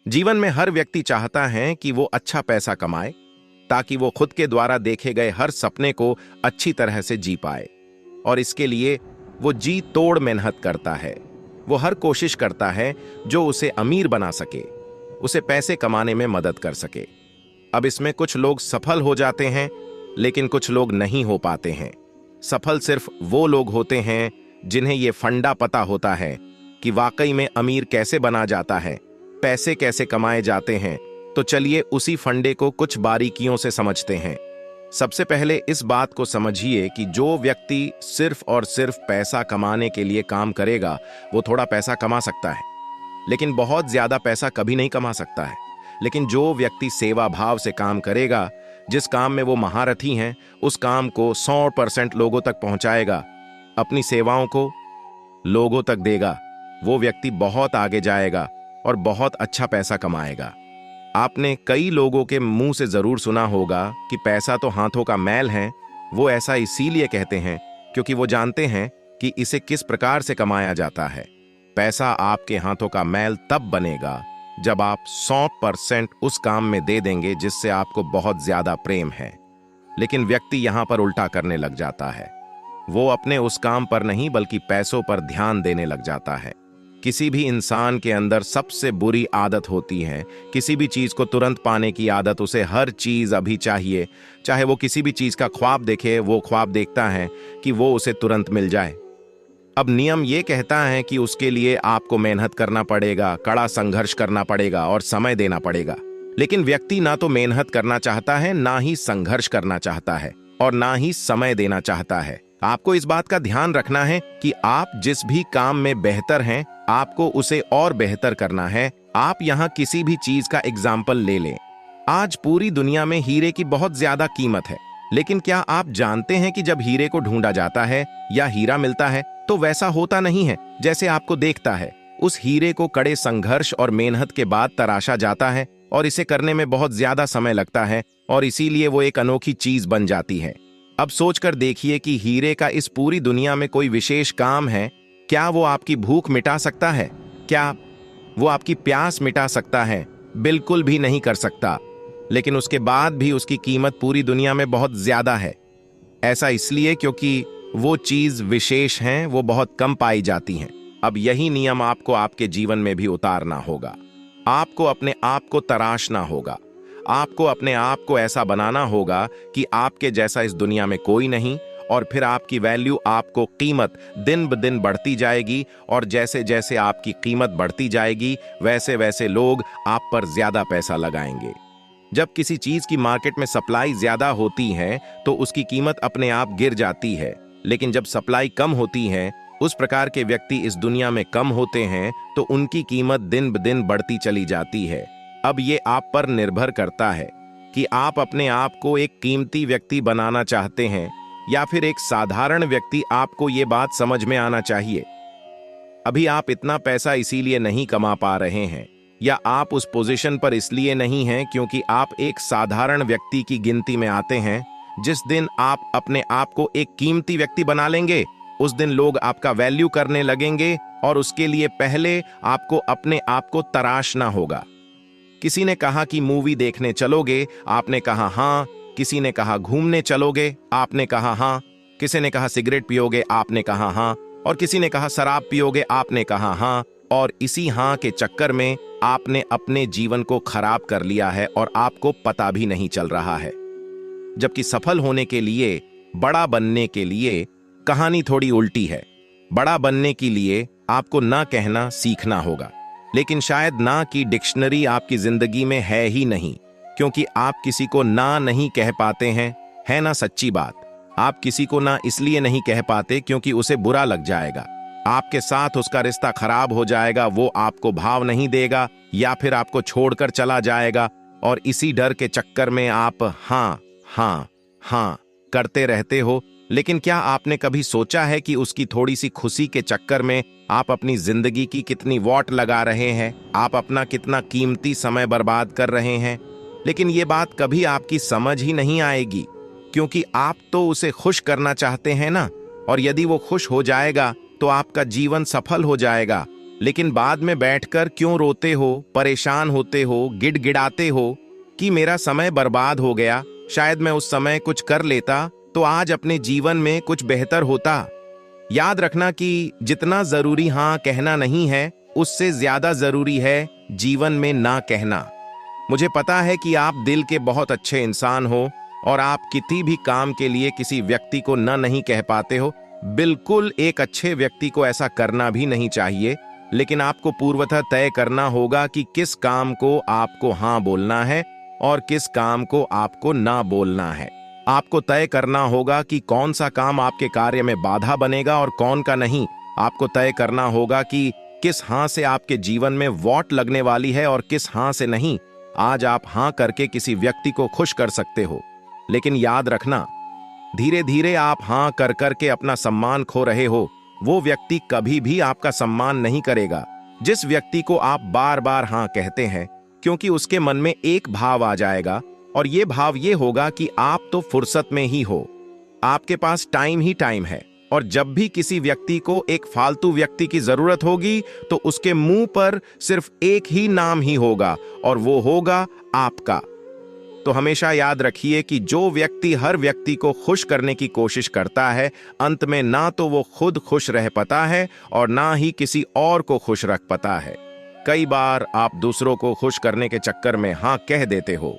जीवन में हर व्यक्ति चाहता है कि वो अच्छा पैसा कमाए ताकि वो खुद के द्वारा देखे गए हर सपने को अच्छी तरह से जी पाए। और इसके लिए वो जी तोड़ मेहनत करता है। वो हर कोशिश करता है जो उसे अमीर बना सके, उसे पैसे कमाने में मदद कर सके। अब इसमें कुछ लोग सफल हो जाते हैं, लेकिन कुछ लोग नहीं हो पाते हैं। सफल सिर्फ वो लोग होते हैं जिन्हें ये फंडा पता होता है कि वाकई में अमीर कैसे बना जाता है, पैसे कैसे कमाए जाते हैं। तो चलिए उसी फंडे को कुछ बारीकियों से समझते हैं। सबसे पहले इस बात को समझिए कि जो व्यक्ति सिर्फ और सिर्फ पैसा कमाने के लिए काम करेगा, वो थोड़ा पैसा कमा सकता है, लेकिन बहुत ज्यादा पैसा कभी नहीं कमा सकता है। लेकिन जो व्यक्ति सेवा भाव से काम करेगा, जिस काम में वो महारथी हैं, उस काम को 100% लोगों तक पहुंचाएगा, अपनी सेवाओं को लोगों तक देगा, वो व्यक्ति बहुत आगे जाएगा और बहुत अच्छा पैसा कमाएगा। आपने कई लोगों के मुंह से जरूर सुना होगा कि पैसा तो हाथों का मैल है। वो ऐसा इसीलिए कहते हैं क्योंकि वो जानते हैं कि इसे किस प्रकार से कमाया जाता है। पैसा आपके हाथों का मैल तब बनेगा जब आप 100% उस काम में दे देंगे जिससे आपको बहुत ज्यादा प्रेम है। लेकिन व्यक्ति यहां पर उल्टा करने लग जाता है। वो अपने उस काम पर नहीं बल्कि पैसों पर ध्यान देने लग जाता है। किसी भी इंसान के अंदर सबसे बुरी आदत होती है किसी भी चीज को तुरंत पाने की आदत। उसे हर चीज अभी चाहिए। चाहे वो किसी भी चीज का ख्वाब देखे, वो ख्वाब देखता है कि वो उसे तुरंत मिल जाए। अब नियम ये कहता है कि उसके लिए आपको मेहनत करना पड़ेगा, कड़ा संघर्ष करना पड़ेगा और समय देना पड़ेगा। लेकिन व्यक्ति ना तो मेहनत करना चाहता है, ना ही संघर्ष करना चाहता है और ना ही समय देना चाहता है। आपको इस बात का ध्यान रखना है कि आप जिस भी काम में बेहतर हैं, आपको उसे और बेहतर करना है। आप यहाँ किसी भी चीज का एग्जाम्पल ले लें। आज पूरी दुनिया में हीरे की बहुत ज्यादा कीमत है, लेकिन क्या आप जानते हैं कि जब हीरे को ढूंढा जाता है या हीरा मिलता है तो वैसा होता नहीं है जैसे आपको देखता है। उस हीरे को कड़े संघर्ष और मेहनत के बाद तराशा जाता है और इसे करने में बहुत ज्यादा समय लगता है और इसीलिए वो एक अनोखी चीज बन जाती है। अब सोचकर देखिए कि हीरे का इस पूरी दुनिया में कोई विशेष काम है। क्या वो आपकी भूख मिटा सकता है? क्या वो आपकी प्यास मिटा सकता है? बिल्कुल भी नहीं कर सकता। लेकिन उसके बाद भी उसकी कीमत पूरी दुनिया में बहुत ज्यादा है। ऐसा इसलिए क्योंकि वो चीज विशेष हैं, वो बहुत कम पाई जाती हैं। अब यही नियम आपको आपके जीवन में भी उतारना होगा। आपको अपने आप को तराशना होगा। आपको अपने आप को ऐसा बनाना होगा कि आपके जैसा इस दुनिया में कोई नहीं, और फिर आपकी वैल्यू, आपको कीमत दिन ब दिन बढ़ती जाएगी। और जैसे जैसे आपकी कीमत बढ़ती जाएगी, वैसे वैसे लोग आप पर ज्यादा पैसा लगाएंगे। जब किसी चीज की मार्केट में सप्लाई ज्यादा होती है तो उसकी कीमत अपने आप गिर जाती है। लेकिन जब सप्लाई कम होती है, उस प्रकार के व्यक्ति इस दुनिया में कम होते हैं तो उनकी कीमत दिन ब दिन बढ़ती चली जाती है। अब ये आप पर निर्भर करता है कि आप अपने आप को एक कीमती व्यक्ति बनाना चाहते हैं या फिर एक साधारण व्यक्ति। आपको ये बात समझ में आना चाहिए। अभी आप इतना पैसा इसीलिए नहीं कमा पा रहे हैं, या आप उस पोजीशन पर इसलिए नहीं हैं क्योंकि आप एक साधारण व्यक्ति की गिनती में आते हैं। जिस दिन आप अपने आप को एक कीमती व्यक्ति बना लेंगे, उस दिन लोग आपका वैल्यू करने लगेंगे, और उसके लिए पहले आपको अपने आप को तराशना होगा। किसी ने कहा कि मूवी देखने चलोगे, आपने कहा हाँ। किसी ने कहा घूमने चलोगे, आपने कहा हाँ। किसी ने कहा सिगरेट पियोगे, आपने कहा हाँ। और किसी ने कहा शराब पियोगे, आपने कहा हाँ। और इसी हाँ के चक्कर में आपने अपने जीवन को खराब कर लिया है और आपको पता भी नहीं चल रहा है। जबकि सफल होने के लिए, बड़ा बनने के लिए कहानी थोड़ी उल्टी है। बड़ा बनने के लिए आपको ना कहना सीखना होगा, लेकिन शायद ना की डिक्शनरी आपकी जिंदगी में है ही नहीं, क्योंकि आप किसी को ना नहीं कह पाते हैं। है ना सच्ची बात? आप किसी को ना इसलिए नहीं कह पाते क्योंकि उसे बुरा लग जाएगा, आपके साथ उसका रिश्ता खराब हो जाएगा, वो आपको भाव नहीं देगा या फिर आपको छोड़कर चला जाएगा। और इसी डर के चक्कर में आप हाँ हाँ हाँ करते रहते हो। लेकिन क्या आपने कभी सोचा है कि उसकी थोड़ी सी खुशी के चक्कर में आप अपनी जिंदगी की कितनी वॉट लगा रहे हैं? आप अपना कितना कीमती समय बर्बाद कर रहे हैं। लेकिन ये बात कभी आपकी समझ ही नहीं आएगी, क्योंकि आप तो उसे खुश करना चाहते हैं ना। और यदि वो खुश हो जाएगा तो आपका जीवन सफल हो जाएगा। लेकिन बाद में बैठकर क्यों रोते हो, परेशान होते हो, गिड़गिड़ाते हो कि मेरा समय बर्बाद हो गया, शायद मैं उस समय कुछ कर लेता तो आज अपने जीवन में कुछ बेहतर होता। याद रखना कि जितना जरूरी हाँ कहना नहीं है, उससे ज्यादा जरूरी है जीवन में ना कहना। मुझे पता है कि आप दिल के बहुत अच्छे इंसान हो और आप किसी भी काम के लिए किसी व्यक्ति को न नहीं कह पाते हो। बिल्कुल एक अच्छे व्यक्ति को ऐसा करना भी नहीं चाहिए, लेकिन आपको पूर्वतः तय करना होगा कि किस काम को आपको हाँ बोलना है और किस काम को आपको ना बोलना है। आपको तय करना होगा कि कौन सा काम आपके कार्य में बाधा बनेगा और कौन का नहीं। आपको तय करना होगा कि किस हाँ से आपके जीवन में वोट लगने वाली है और किस हाँ से नहीं। आज आप हाँ करके किसी व्यक्ति को खुश कर सकते हो, लेकिन याद रखना, धीरे धीरे आप हाँ कर करके अपना सम्मान खो रहे हो। वो व्यक्ति कभी भी आपका सम्मान नहीं करेगा जिस व्यक्ति को आप बार बार हाँ कहते हैं, क्योंकि उसके मन में एक भाव आ जाएगा और ये भाव ये होगा कि आप तो फुर्सत में ही हो, आपके पास टाइम ही टाइम है, और जब भी किसी व्यक्ति को एक फालतू व्यक्ति की जरूरत होगी तो उसके मुंह पर सिर्फ एक ही नाम ही होगा और वो होगा आपका। तो हमेशा याद रखिए कि जो व्यक्ति हर व्यक्ति को खुश करने की कोशिश करता है, अंत में ना तो वो खुद खुश रह पाता है और ना ही किसी और को खुश रख पाता है। कई बार आप दूसरों को खुश करने के चक्कर में हाँ कह देते हो,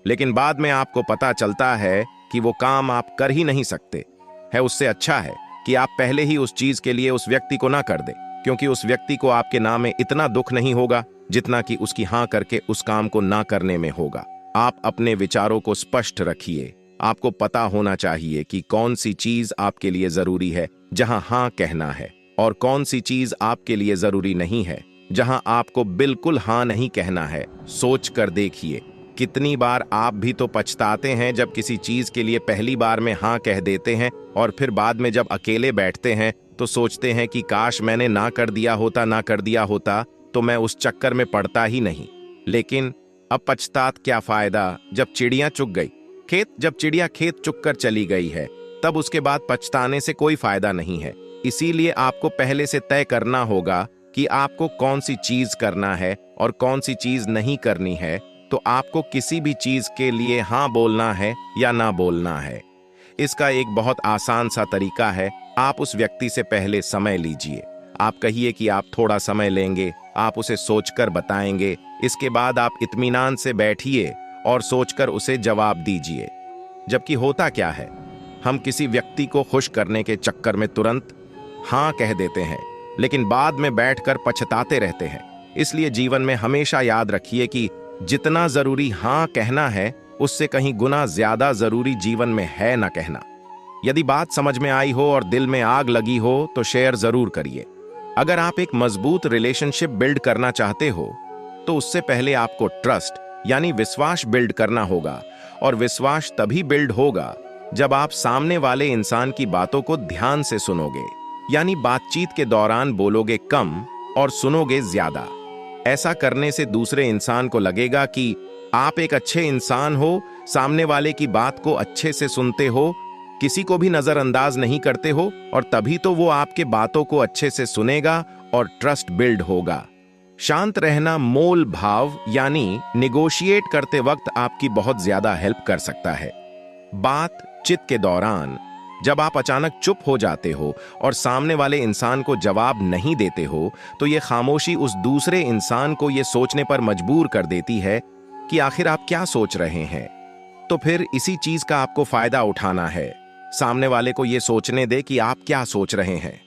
लेकिन बाद में आपको पता चलता है कि वो काम आप कर ही नहीं सकते है। उससे अच्छा है कि आप पहले ही उस चीज के लिए उस व्यक्ति को ना कर दें, क्योंकि उस व्यक्ति को आपके नाम में इतना दुख नहीं होगा जितना कि उसकी हाँ करके उस काम को ना करने में होगा। आप अपने विचारों को स्पष्ट रखिए। आपको पता होना चाहिए कि कौन सी चीज आपके लिए जरूरी है जहां हाँ कहना है, और कौन सी चीज आपके लिए जरूरी नहीं है जहां आपको बिल्कुल हाँ नहीं कहना है। सोच कर देखिए, कितनी बार आप भी तो पछताते हैं जब किसी चीज के लिए पहली बार में हाँ कह देते हैं और फिर बाद में जब अकेले बैठते हैं तो सोचते हैं कि काश मैंने ना कर दिया होता तो मैं उस चक्कर में पड़ता ही नहीं। लेकिन अब पछतात क्या फायदा जब चिड़िया चुग गई खेत। जब चिड़िया खेत चुग कर चली गई है तब उसके बाद पछताने से कोई फायदा नहीं है। इसीलिए आपको पहले से तय करना होगा कि आपको कौन सी चीज करना है और कौन सी चीज नहीं करनी है। तो आपको किसी भी चीज के लिए हाँ बोलना है या ना बोलना है। इसका एक बहुत आसान सा तरीका है। आप उस व्यक्ति से पहले समय लीजिए। आप कहिए कि आप थोड़ा समय लेंगे, आप उसे सोचकर बताएंगे। इसके बाद आप इत्मीनान से बैठिए और सोचकर उसे जवाब दीजिए। जबकि होता क्या है, हम किसी व्यक्ति को खुश करने के चक्कर में तुरंत हाँ कह देते हैं, लेकिन बाद में बैठकर पछताते रहते हैं। इसलिए जीवन में हमेशा याद रखिए कि जितना जरूरी हाँ कहना है, उससे कहीं गुना ज्यादा जरूरी जीवन में है ना कहना। यदि बात समझ में आई हो और दिल में आग लगी हो तो शेयर जरूर करिए। अगर आप एक मजबूत रिलेशनशिप बिल्ड करना चाहते हो तो उससे पहले आपको ट्रस्ट यानी विश्वास बिल्ड करना होगा, और विश्वास तभी बिल्ड होगा जब आप सामने वाले इंसान की बातों को ध्यान से सुनोगे, यानी बातचीत के दौरान बोलोगे कम और सुनोगे ज्यादा। ऐसा करने से दूसरे इंसान को लगेगा कि आप एक अच्छे इंसान हो, सामने वाले की बात को अच्छे से सुनते हो, किसी को भी नजरअंदाज नहीं करते हो, और तभी तो वो आपके बातों को अच्छे से सुनेगा और ट्रस्ट बिल्ड होगा। शांत रहना मोल भाव यानी निगोशिएट करते वक्त आपकी बहुत ज्यादा हेल्प कर सकता है। बातचीत के दौरान जब आप अचानक चुप हो जाते हो और सामने वाले इंसान को जवाब नहीं देते हो तो ये खामोशी उस दूसरे इंसान को ये सोचने पर मजबूर कर देती है कि आखिर आप क्या सोच रहे हैं। तो फिर इसी चीज का आपको फायदा उठाना है। सामने वाले को ये सोचने दे कि आप क्या सोच रहे हैं।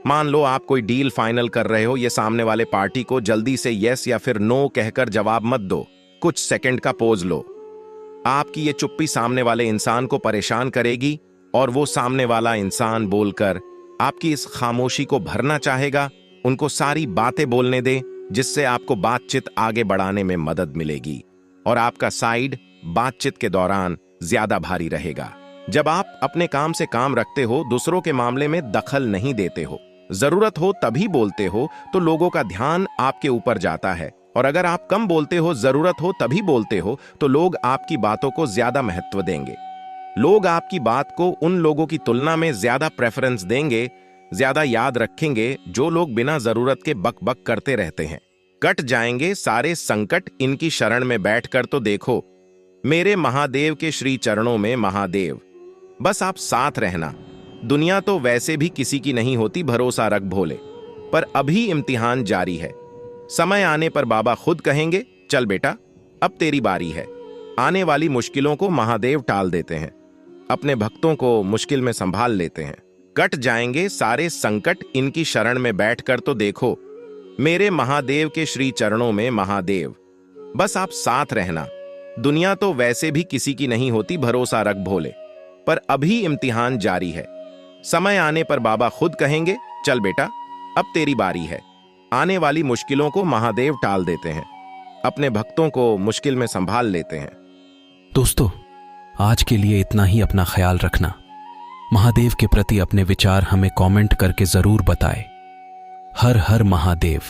मान लो आप कोई डील फाइनल कर रहे हो, ये सामने वाले पार्टी को जल्दी से यस या फिर नो कहकर जवाब मत दो, कुछ सेकंड का पोज लो। आपकी ये चुप्पी सामने वाले इंसान को परेशान करेगी और वो सामने वाला इंसान बोलकर आपकी इस खामोशी को भरना चाहेगा। उनको सारी बातें बोलने दें जिससे आपको बातचीत आगे बढ़ाने में मदद मिलेगी और आपका साइड बातचीत के दौरान ज्यादा भारी रहेगा। जब आप अपने काम से काम रखते हो, दूसरों के मामले में दखल नहीं देते हो, जरूरत हो तभी बोलते हो तो लोगों का ध्यान आपके ऊपर जाता है, और अगर आप कम बोलते हो, जरूरत हो तभी बोलते हो तो लोग आपकी बातों को ज्यादा महत्व देंगे। लोग आपकी बात को उन लोगों की तुलना में ज्यादा प्रेफरेंस देंगे ज्यादा याद रखेंगे जो लोग बिना जरूरत के बक बक करते रहते हैं। कट जाएंगे सारे संकट इनकी शरण में बैठकर तो देखो, मेरे महादेव के श्री चरणों में महादेव। बस आप साथ रहना, दुनिया तो वैसे भी किसी की नहीं होती, भरोसा रख भोले। पर अभी इम्तिहान जारी है, समय आने पर बाबा खुद कहेंगे, चल बेटा अब तेरी बारी है। आने वाली मुश्किलों को महादेव टाल देते हैं, अपने भक्तों को मुश्किल में संभाल लेते हैं। कट जाएंगे सारे संकट इनकी शरण में बैठकर तो देखो, मेरे महादेव के श्री चरणों में महादेव। बस आप साथ रहना, दुनिया तो वैसे भी किसी की नहीं होती, भरोसा रख भोले। पर अभी इम्तिहान जारी है, समय आने पर बाबा खुद कहेंगे, चल बेटा अब तेरी बारी है। आने वाली मुश्किलों को महादेव टाल देते हैं, अपने भक्तों को मुश्किल में संभाल लेते हैं। दोस्तों, आज के लिए इतना ही। अपना ख्याल रखना। महादेव के प्रति अपने विचार हमें कमेंट करके जरूर बताएं। हर हर महादेव।